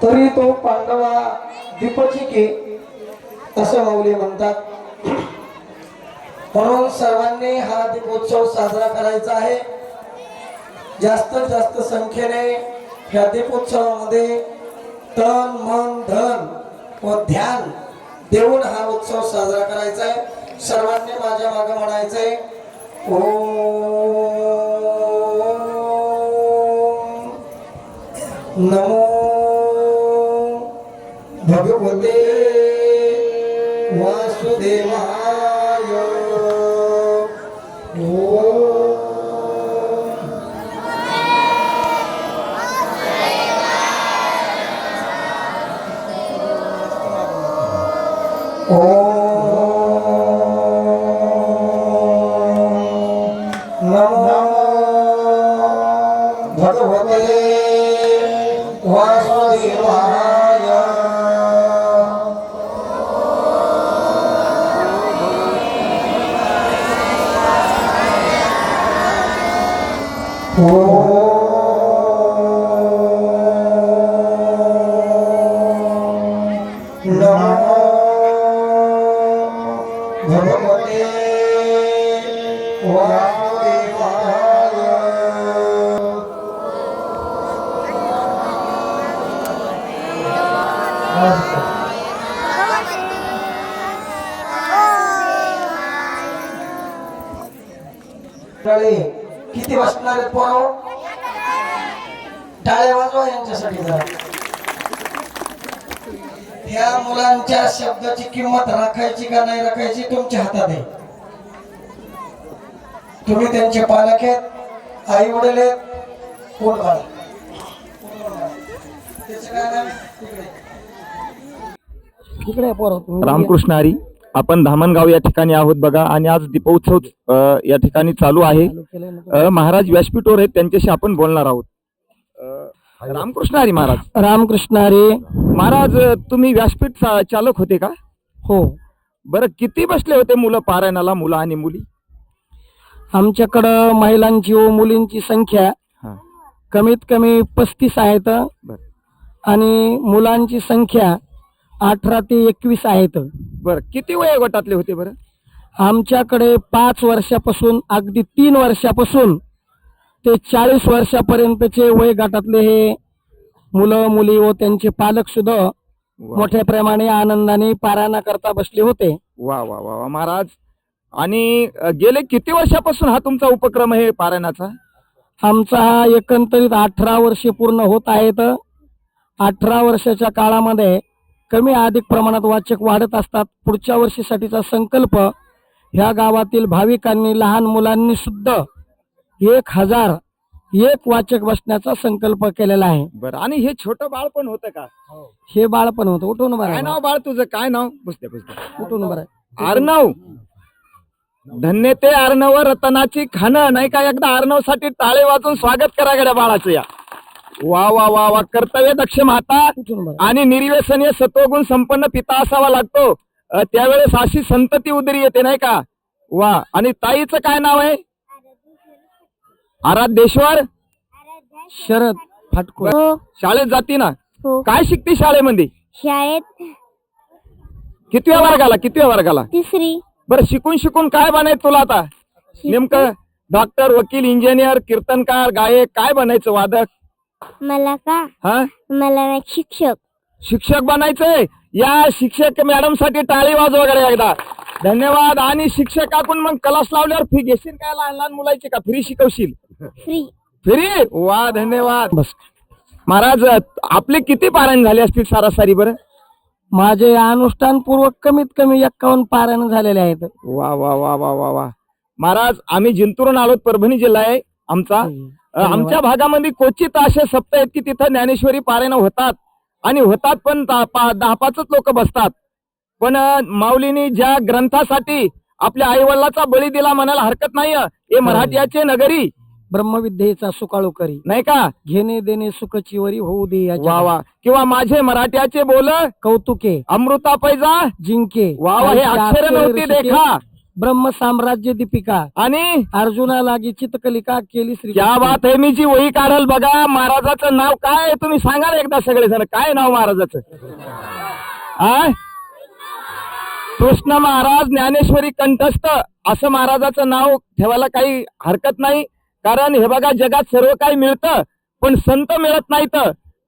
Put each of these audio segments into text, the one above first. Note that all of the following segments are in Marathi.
तरी तो पांडवा दीपचिके असं माऊली म्हणतात। म्हणून सर्वांनी हा दीपोत्सव साजरा करायचा आहे। जास्तीत जास्त संख्येने या दीपोत्सवामध्ये तन मन धन व ध्यान देऊन हा उत्सव साजरा करायचा आहे। सर्वांनी माझ्या मागे म्हणायचंय ओम नमो भगवते वासुदेवाय। नमो भगवते वासुदेवाय। नमो भगवते वासुदेवाय। किती वाजणार आहेत पोरं? टाळ्या वाजवा यांच्यासाठी जरा। या मुलांच्या शब्दाची किंमत राखायची का नाही राखायची तुमच्या हातात आहे। तुम्ही त्यांचे पालक आहेत, आई वडील आहेत, कोण बाळ त्याचं काय नाव? इकडे पोरं रामकृष्ण हरी। आपण धामणगाव या ठिकाणी आहोत बघा, आणि आज दीपोत्सव या ठिकाणी चालू आहे। महाराज व्यासपीठावर आहेत, त्यांच्याशी आपण बोलणार आहोत। रामकृष्ण हरी महाराज। रामकृष्ण हरी महाराज, तुम्ही व्यासपीठ चालक होते का? हो। बरं, किती बसले होते मुलं पारायणाला, मुलं आणि मुली? आमच्याकडं महिलांची व मुलींची संख्या कमीत कमी 35 आहेत आणि मुलांची संख्या 18 ते 21 आहेत। बरं, किती वयोगटातले होते बरं? आमच्याकडे 5 वर्षापासून अगदी 3 वर्षापासून ते 40 वर्षापर्यंतचे वयोगटातले हे मुलं मुली व त्यांचे पालक सुद्धा मोठ्या प्रमाणे आनंदाने पारायणा करता बसले होते। वा वा वा वा महाराज। आणि गेले किती वर्षापासून हा तुमचा उपक्रम आहे पारायणाचा? आमचा हा एकंदरीत 18 वर्षे पूर्ण होत आहेत। 18 वर्षाच्या काळामध्ये कमी अधिक प्रमाणात वाचक वाढत असतात। पुढच्या वर्षीसाठीचा संकल्प ह्या गावातील भाविकांनी, लहान मुलांनी सुद्धा 1001 वाचक बसण्याचा संकल्प केलेला आहे। बरं, आणि हे छोटं बाळ पण होतं का? हे बाळ पण होतं। उठून बरं, काय नाव बाळ तुझं? काय नाव? पुसते उठून बरं। अर्णव। धन्य ते अर्णव रतनाची खाणं, नाही का? एकदा अर्णव साठी टाळे वाजून स्वागत करा गड्या बाळाचं या। वा वा वा वा। कर्तव्य दक्ष माता आणि निर्व्यसनीय सत्वगुण संपन्न पिता असावा लागतो, त्यावेळेस अशी संतती उदरी येते, नाही का? वा। आणि ताईचं काय नाव आहे? आराध्येश्वर शरद फाटको। शाळेत जाती ना? हो। काय शिकते शाळेमध्ये? शाळेत कितव्या वर्गाला? कितव्या वर्गाला? 3री। बरं, शिकून शिकून काय बनायचं तुला आता? नेमकं डॉक्टर, वकील, इंजिनियर, कीर्तनकार, गायक, काय बनायचं? वादक? मला का? हा, मला शिक्षक। शिक्षक बनायचंय। या शिक्षक मॅडम साठी टाळी वाजवा वगैरे एकदा। धन्यवाद। आणि शिक्षकाकडून मग क्लास लावल्यावर फी घेशील काय? लहान लहान मुलांची का फ्री शिकवशील? फ्री। फ्री? वा, धन्यवाद। बस महाराज, आपले किती पारायण झाले असतील सरासरी बरं? माझे अनुष्ठानपूर्वक कमीत कमी 51 पारायण झालेले आहेत। वा वा वा वा वा वा महाराज, आम्ही जिंतूरून आलो, परभणी जिल्हा आहे आमचा। आमच्या भागामध्ये क्वचित असे सप्ताह आहेत की तिथं ज्ञानेश्वरी पारायण होतात, आणि होतात पण 10-5 लोक बसतात। पण माऊलीनी ज्या ग्रंथासाठी आपल्या आईवडिलाचा बळी दिला म्हणायला हरकत नाही। हे मराठीचे नगरी ब्रह्मविद्येचा सुकाळू करी, नाही का? घेणे देणे सुखची वरी होऊ दे वा वा। किंवा माझे मराठ्याचे बोल कौतुके अमृता पैजा जिंके। वा वा। हे अक्षर नव्हती देखा, ब्रह्म साम्राज्य दीपिका आणि अर्जुना लागी चितकलिका केली श्री क्या बात आहे. मी जी वही काढल बघा. महाराजाचं नाव काय आहे तुम्ही सांगा ना एकदा सगळेजण. काय नाव महाराजाचं? कृष्ण महाराज ज्ञानेश्वरी कंठस्थ असं महाराजाचं नाव ठेवायला काही हरकत नाही. कारण हे बघा जगात सर्व काही मिळतं पण संत मिळत नाहीत.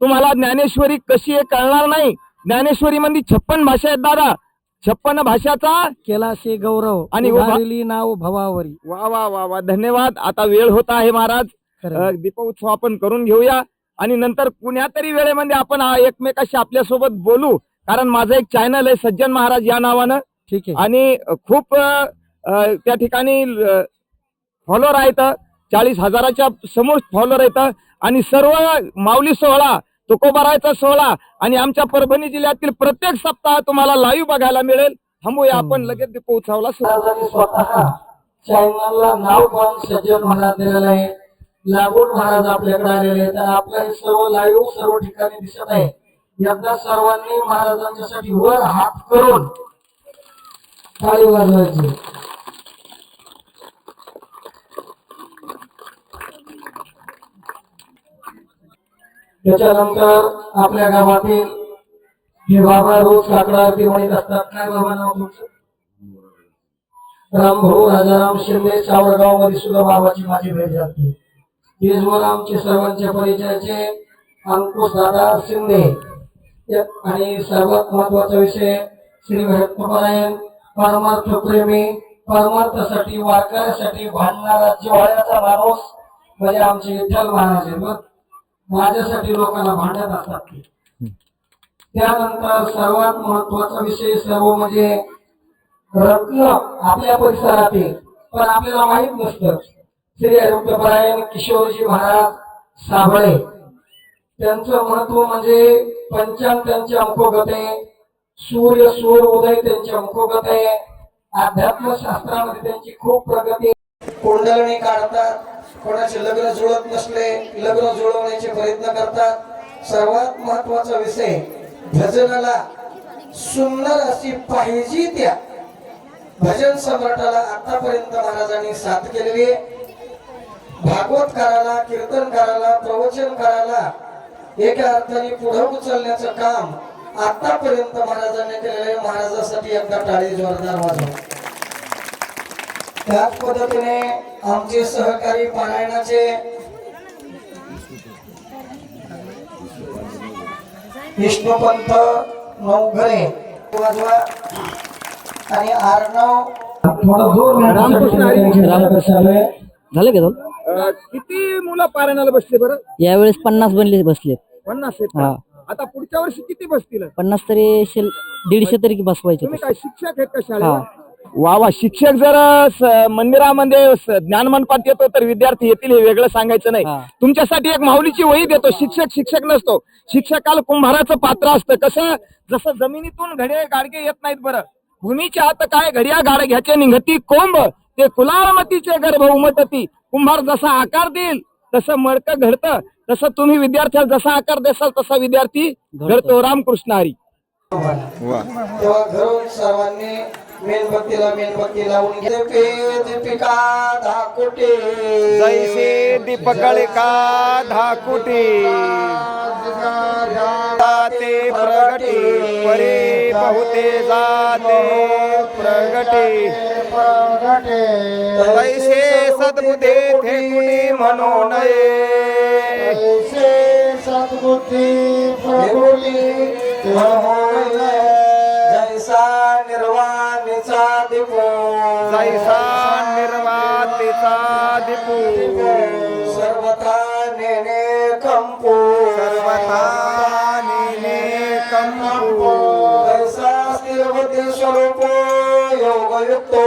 तुम्हाला ज्ञानेश्वरी कशी आहे कळणार नाही. ज्ञानेश्वरी मध्ये 56 भाषा आहेत दादा. 56 भाषाचा केलाशे गौरव आणि उभारली नाव भवावरी. वा वा वा वा. धन्यवाद. आता वेळ होता आहे महाराज. दीपोत्सव आपण करून घेऊया आणि नंतर कुण्यातरी वेळेमध्ये आपण एकमेकाशी आपल्यासोबत बोलू. कारण माझं एक चॅनल आहे सज्जन महाराज या नावानं. ठीक आहे. आणि खूप त्या ठिकाणी फॉलोअर आहेत. 40,000च्या समोर फॉलोअर आहेत. आणि सर्व माऊली सोहळा तुकोबारायचा सोहळा आणि आमच्या परभणी जिल्ह्यातील प्रत्येक सप्ताह तुम्हाला लाईव्ह बघायला मिळेल. थांबूया आपण लगेच दीपोत्सवाला सुरुवात. स्वतः चॅनलला नाव पण सज्जन महाराज दिलेलं आहे. लागून महाराज आपल्याकडे आलेले आहेत आणि आपलं हे सर्व लाईव्ह सर्व ठिकाणी दिसत आहे. एकदा सर्वांनी महाराजांच्यासाठी वर हात करून टाळी वाजवायची. त्याच्यानंतर आपल्या गावातील हे बाबा रोज काकडा आरती म्हणत असतात. काय बाबा नाव तुमचं? रामभाऊ राजाराम शिंदे. सावरगाव मध्ये सुद्धा बाबाची माझी भेट झाली. तेजवर आमचे सर्वांच्या परिचयाचे अंकुश दादा शिंदे. आणि सर्वात महत्वाचा विषय श्री व्यक्तपरायण परमार्थ प्रेमी परमार्थासाठी वारकऱ्यासाठी भांडणारा जिव्हाळ्याचा माणूस म्हणजे आमचे विठ्ठल महाराज आहे. मग माझ्यासाठी लोकांना भांडत असतात ते. त्यानंतर सर्वात महत्वाचा विषय सर्व म्हणजे रत्न आपल्या परिसरात आहे पण आपल्याला माहित नसतं. श्री व्यक्तपरायण किशोरजी महाराज साबळे त्यांचं महत्व म्हणजे पंचांग त्यांचे अंकोगत आहे. सूर्य सूर उदय त्यांचे अंकोगत आहे. अध्यात्मशास्त्रामध्ये त्यांची खूप प्रगती. कुंडलनी काढतात. कोणाचे लग्न जुळत नसले लग्न जुळवण्याचे प्रयत्न करतात. सर्वात महत्वाचा विषय भजनाला सुंदर अशी पाहिजे त्या भजन सम्राटाला आतापर्यंत महाराजांनी साथ केलेली आहे. भागवतकाराला कीर्तनकाराला प्रवचनकाराला एका अर्थाने पुढे उचलण्याचं काम आतापर्यंत महाराजांनी केलेलं आहे. महाराजांसाठी एकदा टाळी जोरदार वाजवा. त्याच पद्धतीने आमचे सहकारी पारायणाचे विष्णुपंत नवघरे वाजवा आणि आर्णव रामकृष्ण हरी. झालं का तो? किती मुलं पारायणाला बसले बरं? यावेळेस 50 बनले बसले. 50 आहेत हा. का? आता पुढच्या वर्षी किती बसतील? 50 तरी 150 तरी बसवायचे. तुम्ही काय शिक्षक आहेत का शाळेत? हा. वा वा. शिक्षक जर मंदिरामध्ये ज्ञान मंडपात येतो तर विद्यार्थी येतील हे वेगळं सांगायचं नाही. हा. तुमच्यासाठी एक माऊलीची वही देतो. शिक्षक नसतो. शिक्षकाला कुंभाराचं पात्र असतं. कसं जसं जमिनीतून घडे गाडगे येत नाहीत बरं. भूमीच्या हात काय घडिया गाडग्याचे निघती कोंब ते कुलाळमतीचे गर्भ उमटती. कुंभार जसा आकार देईल तसं मडकं घडतं. तसं तुम्ही विद्यार्थ्याला जसा आकार देसाल तसा विद्यार्थी घडतो. रामकृष्ण हरी. तेव्हा घरून सर्वांनी मेणबत्ती लावून घे. दीपिका धाकुटे जैसे दीपकळिका धाकुटी जाते प्रगटी परे बहुते जाते प्रगटी तैसे सद्बुद्धे ठेकुनी म्हणू नये. सद्बुद्धी प्रभुली जैसा निर्वाणीचा दिपो जैसा निर्वातीचा दिपू सर्वथा नेने कंपो सर्वथा नेने कंपू जैसा स्थिरवती स्वरूप योगयुक्तो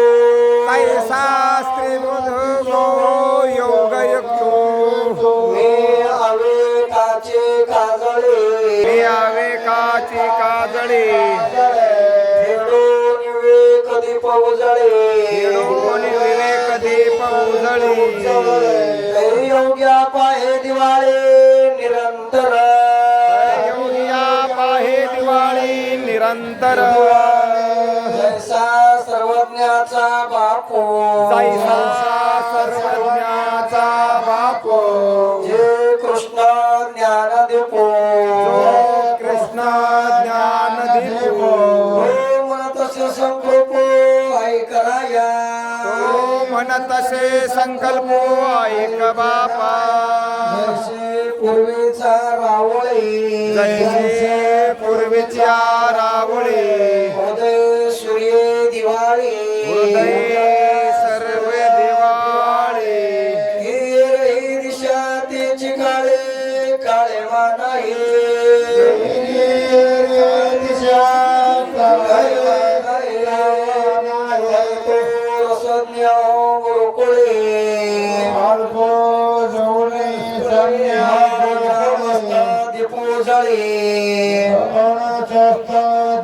तैसा स्त्रीबुद्धो योगयुक्तो मी अविवेकाचे काजळे मी अविवेकाची काजळी खेळून विवेक दीप उजळे खेळून विवेक दीप उजळी योग्या पाहे दिवाळे निरंतर योगिया पाहे दिवाळी निरंतर जैसा सर्व सर्वज्ञाचा बापो जैसा सर्वज्ञाचा बापो जे कृष्ण ज्ञान देपो जो कृष्ण ज्ञान देवो तो म्हणतसे संकल्प ऐकराया तो म्हणतसे संकल्पो ऐक बापा जैसे पूर्वीचा रावळे जैसे पूर्वीच्या रावळे उदय सूर्य दिवाळी हृदय सर्व दिवाळे ही दिशा तेची काळे काळे मानाही रसज्ञ गुरुकुळे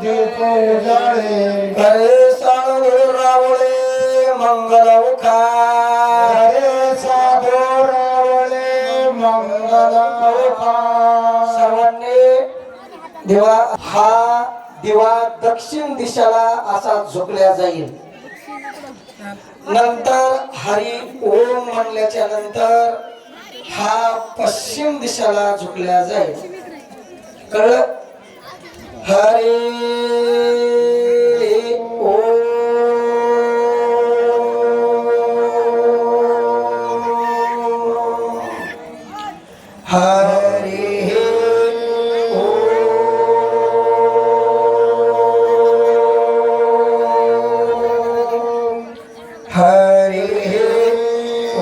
दीपो जळे करे साळ रावळे मंगल उखा सर्वांनी दिवा हा दिवा दक्षिण दिशेला असा झुकल्या जाईल नंतर हरी ओम म्हणल्याच्या नंतर हा पश्चिम दिशेला झुकल्या जाईल कळलं हरी ओम हरी ओम हरी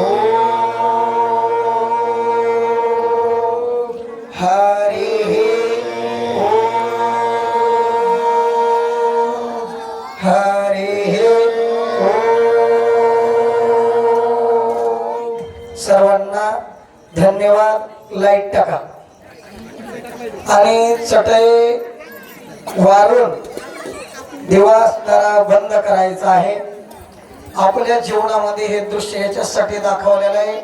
ओम हरी ओम हरी ओम सर्वांना धन्यवाद लाईट टाका आणि चटई वारून दिवा जरा बंद करायचा आहे आपल्या जीवनामध्ये हे दृश्य याच्यासाठी दाखवलेलं आहे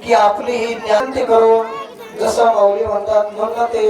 की आपली ही ज्ञानती करून जसं माऊली म्हणतात म्हणून ते